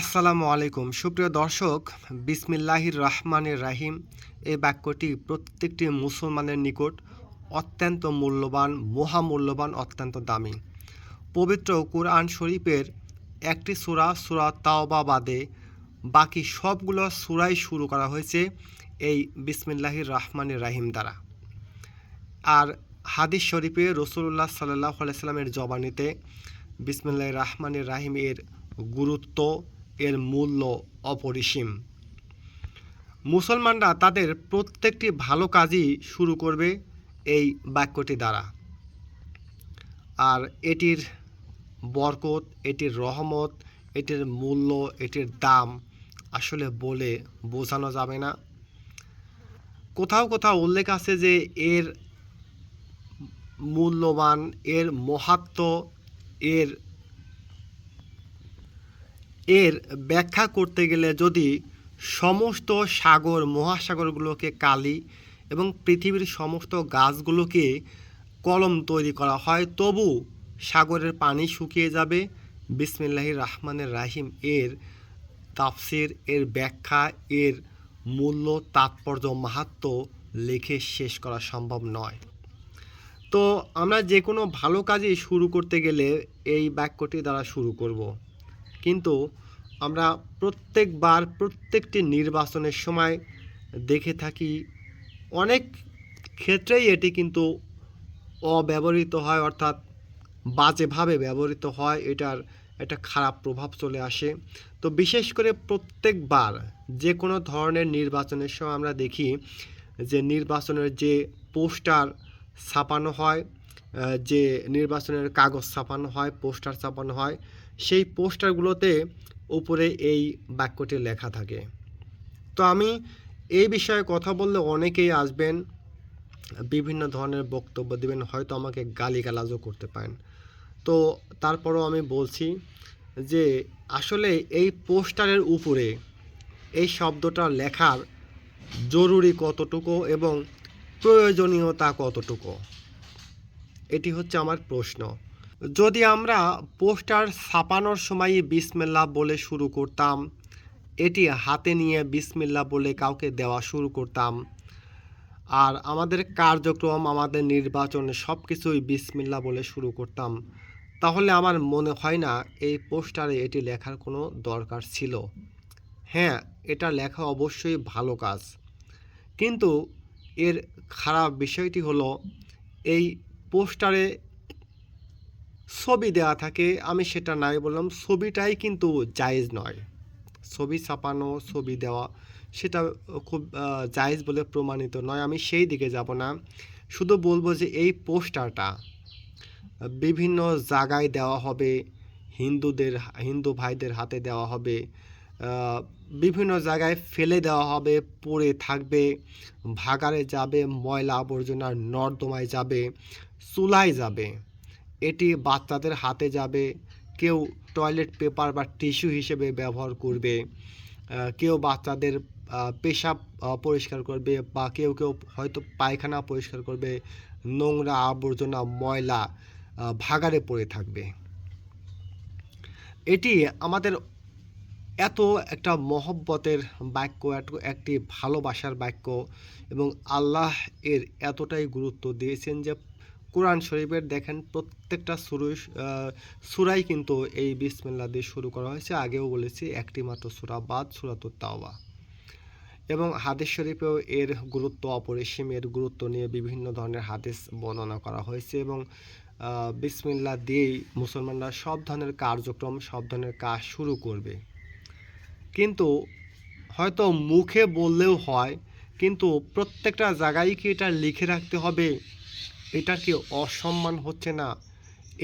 আসসালামু আলাইকুম সুপ্রিয় দর্শক, বিসমিল্লাহির রহমানির রাহিম এই বাক্যটি প্রত্যেকটি মুসলমানের নিকট অত্যন্ত মূল্যবান, মহামূল্যবান, অত্যন্ত দামি। পবিত্র কুরআন শরীফের একটি সূরা তাওবা বাদে বাকি সবগুলো সূরাই শুরু করা হয়েছে এই বিসমিল্লাহির রহমানির রাহিম দ্বারা। আর হাদিস শরীফে রাসূলুল্লাহ সাল্লাল্লাহু আলাইহি সাল্লামের জবানিতে বিসমিল্লাহির রহমানির রাহিম এর গুরুত্ব, এর মূল্য অপরিসীম। মুসলমানরা তাদের প্রত্যেকটি ভালো কাজই শুরু করবে এই বাক্যটি দ্বারা। আর এটির বরকত, এটির রহমত, এটির মূল্য, এটির দাম আসলে বলে বোঝানো যাবে না। কোথাও কোথাও উল্লেখ আছে যে এর মূল্যবান, এর মাহাত্ম্য, এর এর ব্যাখ্যা করতে গেলে যদি সমস্ত সাগর মহাসাগরগুলোকে কালি এবং পৃথিবীর সমস্ত গাছগুলোকে কলম তৈরি করা হয়, তবু সাগরের পানি শুকিয়ে যাবে। বিসমিল্লাহির রহমানির রাহিম এর তাফসির, এর ব্যাখ্যা, এর মূল্য, তাৎপর্য, মাহাত্ম্য লিখে শেষ করা সম্ভব নয়। তো আমরা যে কোনো ভালো কাজই শুরু করতে গেলে এই বাক্যটি দ্বারা শুরু করব। কিন্তু আমরা প্রত্যেকবার প্রত্যেকটি নির্বাচনের সময় দেখে থাকি অনেক ক্ষেত্রেই এটি কিন্তু অব্যবহৃত হয়, অর্থাৎ বাজেভাবে ব্যবহৃত হয়, এটার একটা খারাপ প্রভাব চলে আসে। তো বিশেষ করে প্রত্যেকবার যে কোনো ধরনের নির্বাচনের সময় আমরা দেখি যে নির্বাচনের যে পোস্টার ছাপানো হয়, যে নির্বাচনের কাগজ ছাপানো হয়, পোস্টার ছাপানো হয়, সেই পোস্টারগুলোতে উপরে এই বাক্যটি লেখা থাকে। তো আমি এই বিষয়ে কথা বললে অনেকেই আসবেন, বিভিন্ন ধরনের বক্তব্য দেবেন, হয়তো আমাকে গালিগালাজও করতে পারেন। তো তারপরও আমি বলছি যে আসলে এই পোস্টারের উপরে এই শব্দটা লেখার জরুরি কতটুকু এবং প্রয়োজনীয়তা কতটুকু, এটি হচ্ছে আমার প্রশ্ন। যদি আমরা পোস্টার ছাপানোর সময় বিসমিল্লাহ বলে শুরু করতাম, এটি হাতে নিয়ে বিসমিল্লাহ বলে কাউকে দেওয়া শুরু করতাম, আর আমাদের কার্যক্রম, আমাদের নির্বাচন সব কিছুই বিসমিল্লাহ বলে শুরু করতাম, তাহলে আমার মনে হয় না এই পোস্টারে এটি লেখার কোনো দরকার ছিল। হ্যাঁ, এটা লেখা অবশ্যই ভালো কাজ, কিন্তু এর খারাপ বিষয়টি হলো এই পোস্টারে ছবি দেওয়া থাকে। আমি সেটা নাই বললাম, ছবিটাই কিন্তু জায়েজ নয়। ছবি ছাপানো, ছবি দেওয়া সেটা খুব জায়েজ বলে প্রমাণিত নয়। আমি সেই দিকে যাব না, শুধু বলবো যে এই পোস্টারটা বিভিন্ন জায়গায় দেওয়া হবে, হিন্দু ভাইদের হাতে দেওয়া হবে, বিভিন্ন জায়গায় ফেলে দেওয়া হবে, পড়ে থাকবে, ভাগাড়ে যাবে, ময়লা আবর্জনার নর্দমায় যাবে, চুলায় যাবে, এটি বাচ্চাদের হাতে যাবে, কেউ টয়লেট পেপার বা টিস্যু হিসেবে ব্যবহার করবে, কেউ বাচ্চাদের পেশাব পরিষ্কার করবে, বা কেউ কেউ হয়তো পায়খানা পরিষ্কার করবে, নোংরা আবর্জনা ময়লা ভাগাড়ে পড়ে থাকবে। এটি আমাদের এত একটা মহব্বতের বাক্য, একটি ভালোবাসার বাক্য, এবং আল্লাহ এর এতটাই গুরুত্ব দিয়েছেন যে কোরআন শরীফের দেখেন প্রত্যেকটা সূরাই কিন্তু এই বিসমিল্লাহ দিয়ে শুরু করা হয়েছে। আগেও বলেছি, একটি মাত্র সূরা বাদ, সূরাতুত তাওবা। এবং হাদিস শরীফেও এর গুরুত্ব অপরিসীম, এর গুরুত্ব নিয়ে বিভিন্ন ধরনের হাদিস বর্ণনা করা হয়েছে। এবং বিসমিল্লাহ দিয়েই মুসলমানরা সব ধরনের কার্যক্রম, সব ধরনের কাজ শুরু করবে। কিন্তু হয়তো মুখে বললেও হয়, কিন্তু প্রত্যেকটা জায়গায় কি এটা লিখে রাখতে হবে? এটার কি অসম্মান হচ্ছে না?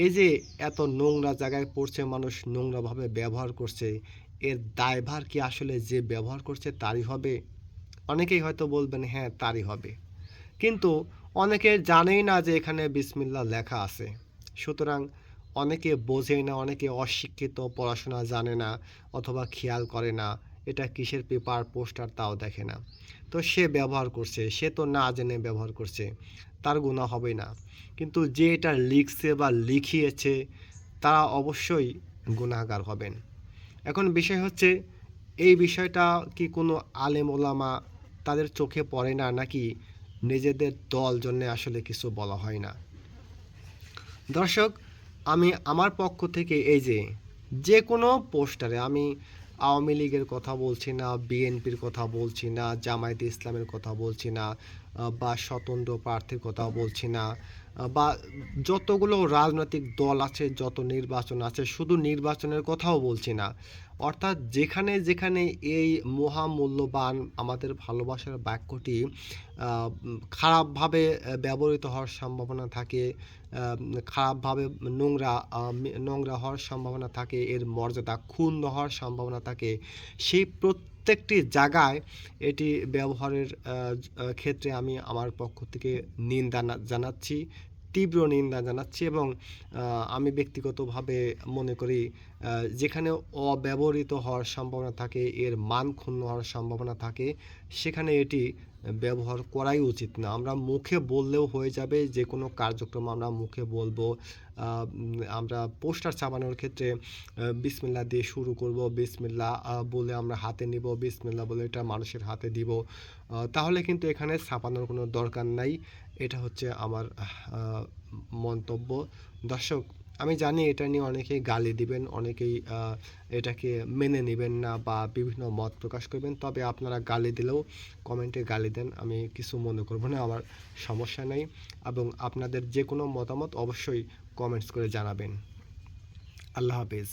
এই যে এত নোংরা জায়গায় পড়ছে, মানুষ নোংরাভাবে ব্যবহার করছে, এর দায়ভার কি আসলে যে ব্যবহার করছে তারই হবে? অনেকেই হয়তো বলবেন হ্যাঁ তারই হবে, কিন্তু অনেকে জানেই না যে এখানে বিসমিল্লাহ লেখা আছে। সুতরাং অনেকে বোঝেই না, অনেকে অশিক্ষিত, পড়াশোনা জানে না, অথবা খেয়াল করে না এটা কিসের পেপার, পোস্টার তাও দেখে না। তো সে ব্যবহার করছে, সে তো না জেনে ব্যবহার করছে, তার গুনাহ হবে না। কিন্তু যে এটা লিখছে বা লিখিয়েছে তারা অবশ্যই গুনাহগার হবেন। এখন বিষয় হচ্ছে, এই বিষয়টা কি কোনো আলেম ওলামা তাদের চোখে পড়ে না, নাকি নিজেদের দল জন্যে আসলে কিছু বলা হয় না? দর্শক, আমি আমার পক্ষ থেকে এই যে কোনো পোস্টারে আমি আওয়ামী লীগের কথা বলছি না, বিএনপির কথা বলছি না, জামায়াতে ইসলামের কথা বলছি না, বা স্বতন্ত্র প্রার্থীর কথা বলছি না, বা যতগুলো রাজনৈতিক দল আছে, যত নির্বাচন আছে, শুধু নির্বাচনের কথাও বলছি না। অর্থাৎ যেখানে যেখানে এই মহামূল্যবান আমাদের ভালোবাসার বাক্যটি খারাপভাবে ব্যবহৃত হওয়ার সম্ভাবনা থাকে, খারাপভাবে নোংরা হওয়ার সম্ভাবনা থাকে, এর মর্যাদা ক্ষুণ্ণ হওয়ার সম্ভাবনা থাকে, সেই প্রত্যেকটি জায়গায় এটি ব্যবহারের ক্ষেত্রে আমি আমার পক্ষ থেকে নিন্দা জানাচ্ছি, তীব্র নিন্দা জানাচ্ছি। এবং আমি ব্যক্তিগতভাবে মনে করি, যেখানে অব্যবহৃত হওয়ার সম্ভাবনা থাকে, এর মান ক্ষুণ্ণ হওয়ার সম্ভাবনা থাকে, সেখানে এটি ব্যবহার করাই উচিত না। আমরা মুখে বললেও হয়ে যাবে, যে কোনো কার্যক্রম আমরা মুখে বলবো। আমরা পোস্টার ছাপানোর ক্ষেত্রে বিসমিল্লাহ দিয়ে শুরু করব, বিসমিল্লাহ বলে আমরা হাতে নিব, বিসমিল্লাহ বলে এটা মানুষের হাতে দিব, তাহলে কিন্তু এখানে ছাপানোর কোনো দরকার নাই। এটা হচ্ছে আমার মন্তব্য। দর্শক, আমি জানি এটা নিয়ে অনেকেই গালি দিবেন, অনেকেই এটাকে মেনে নেবেন না বা বিভিন্ন মত প্রকাশ করবেন। তবে আপনারা গালি দিলেও কমেন্টে গালি দেন, আমি কিছু মনে করব না, আমার সমস্যা নেই। এবং আপনাদের যে কোনো মতামত অবশ্যই কমেন্টস করে জানাবেন। আল্লাহ হাফেজ।